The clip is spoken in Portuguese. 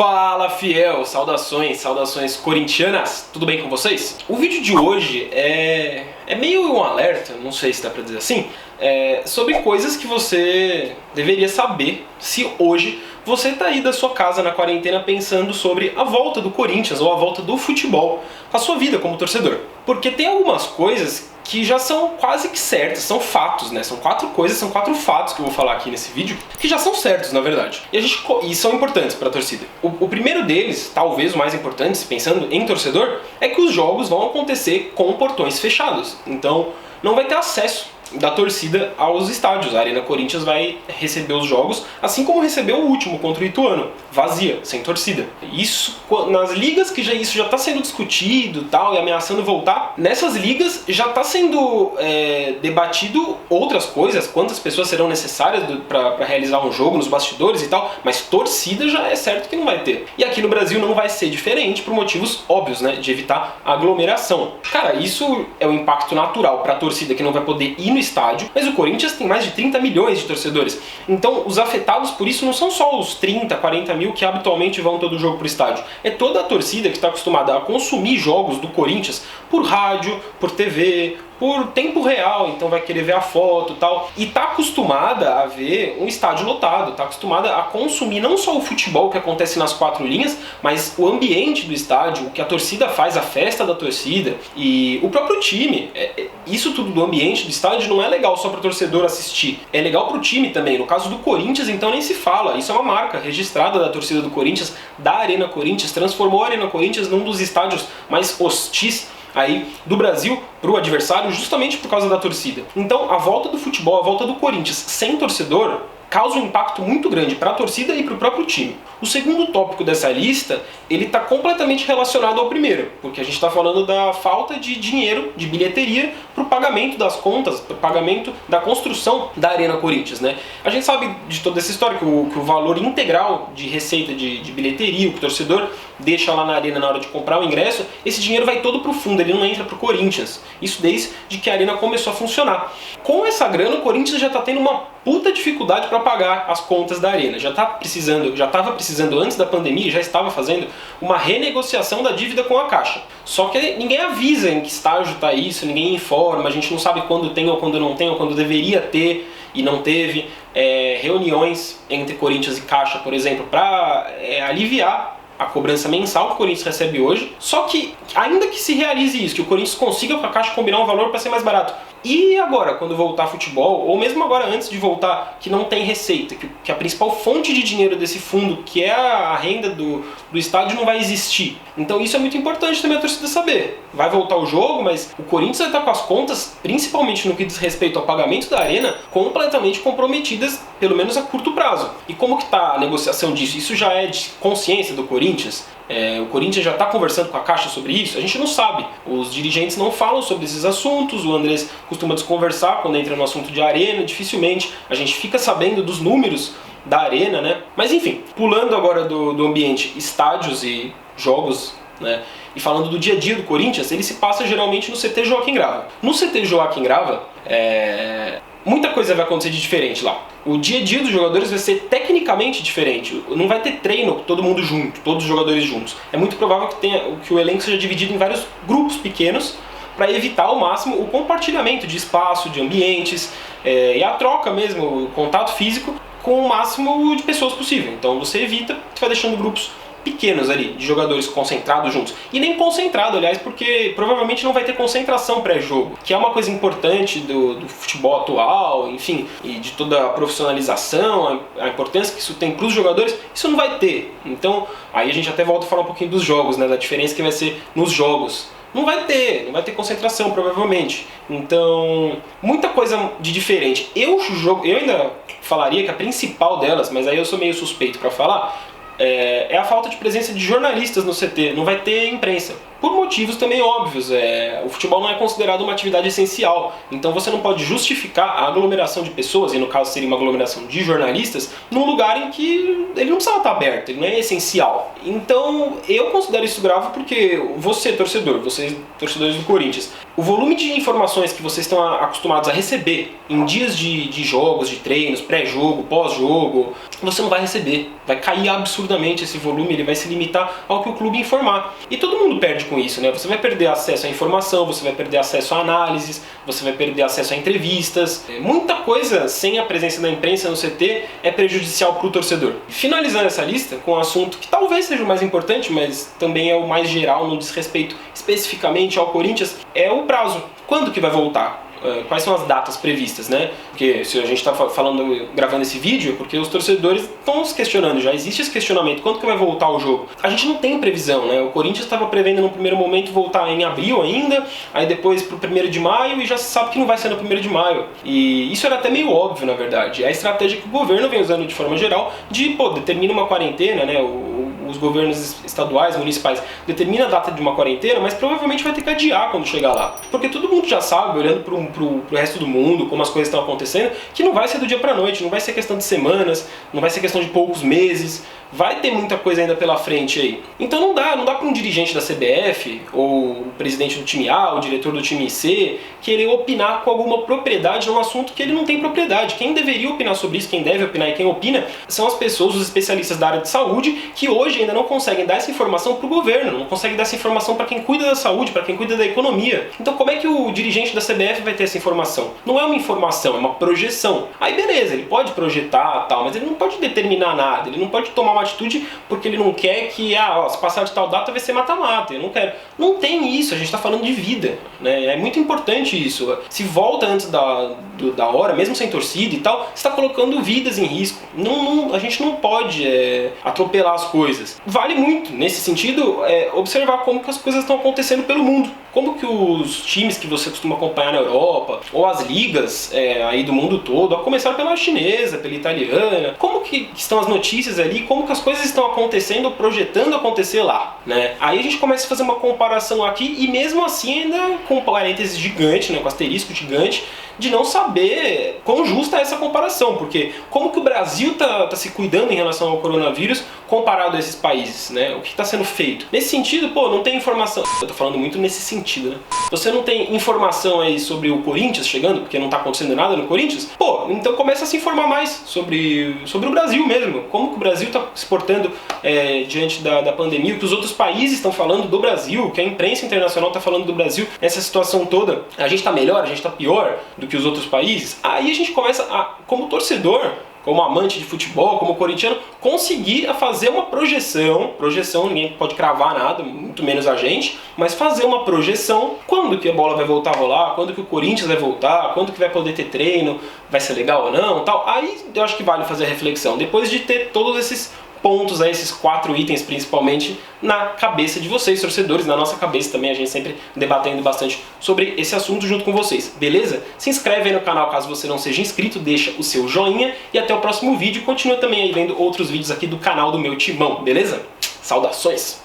Fala fiel, saudações corintianas, tudo bem com vocês? O vídeo de hoje é meio um alerta, não sei se dá pra dizer assim, sobre coisas que você deveria saber se hoje você tá aí da sua casa na quarentena pensando sobre a volta do Corinthians ou a volta do futebol com a sua vida como torcedor. Porque tem algumas coisas que já são quase que certas, são fatos, né? São quatro fatos que eu vou falar aqui nesse vídeo, que já são certos, na verdade. E são importantes para a torcida. O primeiro deles, talvez o mais importante, pensando em torcedor, é que os jogos vão acontecer com portões fechados. Então, não vai ter acesso da torcida aos estádios. A Arena Corinthians vai receber os jogos, assim como recebeu o último contra o Ituano, vazia, sem torcida. Isso, nas ligas que isso já está sendo discutido tal, e ameaçando voltar, nessas ligas já está sendo debatido outras coisas, quantas pessoas serão necessárias para realizar um jogo nos bastidores e tal, mas torcida já é certo que não vai ter. E aqui no Brasil não vai ser diferente por motivos óbvios, né, de evitar aglomeração. Cara, isso é um impacto natural para a torcida que não vai poder ir no estádio, mas o Corinthians tem mais de 30 milhões de torcedores. Então, os afetados por isso não são só os 30, 40 mil que habitualmente vão todo jogo pro estádio. É toda a torcida que está acostumada a consumir jogos do Corinthians por rádio, por TV, por tempo real, então vai querer ver a foto e tal, e tá acostumada a ver um estádio lotado, tá acostumada a consumir não só o futebol que acontece nas quatro linhas, mas o ambiente do estádio, o que a torcida faz, a festa da torcida e o próprio time. Isso tudo do ambiente do estádio não é legal só para o torcedor assistir, é legal para o time também. No caso do Corinthians, então nem se fala, isso é uma marca registrada da torcida do Corinthians, da Arena Corinthians, transformou a Arena Corinthians num dos estádios mais hostis aí do Brasil para o adversário, justamente por causa da torcida. Então a volta do futebol, a volta do Corinthians sem torcedor causa um impacto muito grande para a torcida e para o próprio time. O segundo tópico dessa lista, ele está completamente relacionado ao primeiro, porque a gente está falando da falta de dinheiro, de bilheteria, para o pagamento das contas, para o pagamento da construção da Arena Corinthians, né? A gente sabe de toda essa história que o valor integral de receita de bilheteria, o que o torcedor deixa lá na arena na hora de comprar o ingresso, esse dinheiro vai todo para o fundo, ele não entra para o Corinthians. Isso desde que a arena começou a funcionar. Com essa grana, o Corinthians já está tendo uma puta dificuldade para pagar as contas da arena. Já estava precisando antes da pandemia, já estava fazendo uma renegociação da dívida com a Caixa. Só que ninguém avisa em que estágio está isso, ninguém informa, a gente não sabe quando tem ou quando não tem, ou quando deveria ter e não teve. Reuniões entre Corinthians e Caixa, por exemplo, para aliviar a cobrança mensal que o Corinthians recebe hoje. Só que, ainda que se realize isso, que o Corinthians consiga com a Caixa combinar um valor para ser mais barato, e agora, quando voltar futebol, ou mesmo agora antes de voltar, que não tem receita, que a principal fonte de dinheiro desse fundo, que é a renda do estádio, não vai existir. Então isso é muito importante também a torcida saber. Vai voltar o jogo, mas o Corinthians vai estar com as contas, principalmente no que diz respeito ao pagamento da arena, completamente comprometidas, pelo menos a curto prazo. E como que está a negociação disso? Isso já é de consciência do Corinthians? O Corinthians já está conversando com a Caixa sobre isso? A gente não sabe. Os dirigentes não falam sobre esses assuntos, o Andrés costuma desconversar quando entra no assunto de arena, dificilmente a gente fica sabendo dos números da arena, né? Mas enfim, pulando agora do ambiente estádios e jogos, né? E falando do dia a dia do Corinthians, ele se passa geralmente no CT Joaquim Grava. No CT Joaquim Grava, muita coisa vai acontecer de diferente lá. O dia a dia dos jogadores vai ser tecnicamente diferente. Não vai ter treino todo mundo junto, todos os jogadores juntos. É muito provável que o elenco seja dividido em vários grupos pequenos para evitar ao máximo o compartilhamento de espaço, de ambientes e a troca mesmo, o contato físico com o máximo de pessoas possível. Então você evita, você vai deixando grupos pequenos ali, de jogadores concentrados juntos. E nem concentrado, aliás, porque provavelmente não vai ter concentração pré-jogo, que é uma coisa importante do futebol atual, enfim, e de toda a profissionalização, a importância que isso tem para os jogadores, isso não vai ter. Então, aí a gente até volta a falar um pouquinho dos jogos, né, da diferença que vai ser nos jogos. Não vai ter concentração, provavelmente. Então, muita coisa de diferente. Eu ainda falaria que a principal delas, mas aí eu sou meio suspeito para falar, é a falta de presença de jornalistas no CT. Não vai ter imprensa. por motivos também óbvios. O futebol não é considerado uma atividade essencial, então você não pode justificar a aglomeração de pessoas, e no caso seria uma aglomeração de jornalistas, num lugar em que ele não precisava estar aberto, ele não é essencial. Então eu considero isso grave porque você, torcedor, vocês, torcedores do Corinthians, o volume de informações que vocês estão acostumados a receber em dias de jogos, de treinos, pré-jogo, pós-jogo, você não vai receber. Vai cair absurdamente esse volume, ele vai se limitar ao que o clube informar. E todo mundo perde com isso, né? Você vai perder acesso à informação, você vai perder acesso a análises, você vai perder acesso a entrevistas. Muita coisa sem a presença da imprensa no CT é prejudicial para o torcedor. Finalizando essa lista com um assunto que talvez seja o mais importante, mas também é o mais geral, no diz respeito especificamente ao Corinthians, é o prazo. Quando que vai voltar? Quais são as datas previstas, né? Porque se a gente está gravando esse vídeo, é porque os torcedores estão se questionando, já existe esse questionamento, quando que vai voltar o jogo? A gente não tem previsão, né? O Corinthians estava prevendo no primeiro momento voltar em abril ainda, aí depois pro 1º de maio, e já se sabe que não vai ser no 1º de maio. E isso era até meio óbvio, na verdade. É a estratégia que o governo vem usando de forma geral, determina uma quarentena, né? Os governos estaduais, municipais, determina a data de uma quarentena, mas provavelmente vai ter que adiar quando chegar lá. Porque todo mundo já sabe, olhando pro resto do mundo, como as coisas estão acontecendo, que não vai ser do dia pra noite, não vai ser questão de semanas, não vai ser questão de poucos meses, vai ter muita coisa ainda pela frente aí. Então não dá para um dirigente da CBF, ou o presidente do time A, o diretor do time C, querer opinar com alguma propriedade num assunto que ele não tem propriedade. Quem deveria opinar sobre isso, quem deve opinar e quem opina, são as pessoas, os especialistas da área de saúde, que hoje ainda não conseguem dar essa informação para o governo, não conseguem dar essa informação para quem cuida da saúde, para quem cuida da economia. Então como é que o dirigente da CBF vai ter essa informação? Não é uma informação, é uma projeção. Aí beleza, ele pode projetar tal, mas ele não pode determinar nada, ele não pode tomar uma atitude porque ele não quer que, se passar de tal data vai ser mata-mata, eu não quero. Não tem isso, a gente está falando de vida, né? É muito importante isso. Se volta antes da hora, mesmo sem torcida e tal, você está colocando vidas em risco. A gente não pode atropelar as coisas. Vale muito, nesse sentido, observar como que as coisas estão acontecendo pelo mundo. Como que os times que você costuma acompanhar na Europa, ou as ligas aí do mundo todo, a começar pela chinesa, pela italiana, como que estão as notícias ali, como que as coisas estão acontecendo, projetando acontecer lá, né? Aí a gente começa a fazer uma comparação aqui, e mesmo assim ainda com parênteses gigante, né, com asterisco gigante, de não saber quão justa é essa comparação, porque como que o Brasil tá se cuidando em relação ao coronavírus comparado a esses países, né? O que está sendo feito? Nesse sentido, não tem informação. Eu tô falando muito nesse sentido, né? Você não tem informação aí sobre o Corinthians chegando, porque não tá acontecendo nada no Corinthians? Então começa a se informar mais sobre o Brasil mesmo. Como que o Brasil tá se portando diante da pandemia, o que os outros países estão falando do Brasil, o que a imprensa internacional está falando do Brasil, nessa situação toda. A gente tá melhor, a gente tá pior do que os outros países? Aí a gente começa como torcedor, como amante de futebol, como corintiano, conseguir a fazer uma projeção, ninguém pode cravar nada, muito menos a gente, mas fazer uma projeção, quando que a bola vai voltar a rolar, quando que o Corinthians vai voltar, quando que vai poder ter treino, vai ser legal ou não, tal. Aí eu acho que vale fazer a reflexão, depois de ter todos esses pontos, esses 4 itens principalmente, na cabeça de vocês, torcedores, na nossa cabeça também, a gente sempre debatendo bastante sobre esse assunto junto com vocês, beleza? Se inscreve aí no canal caso você não seja inscrito, deixa o seu joinha e até o próximo vídeo. Continua também aí vendo outros vídeos aqui do canal do meu timão, beleza? Saudações!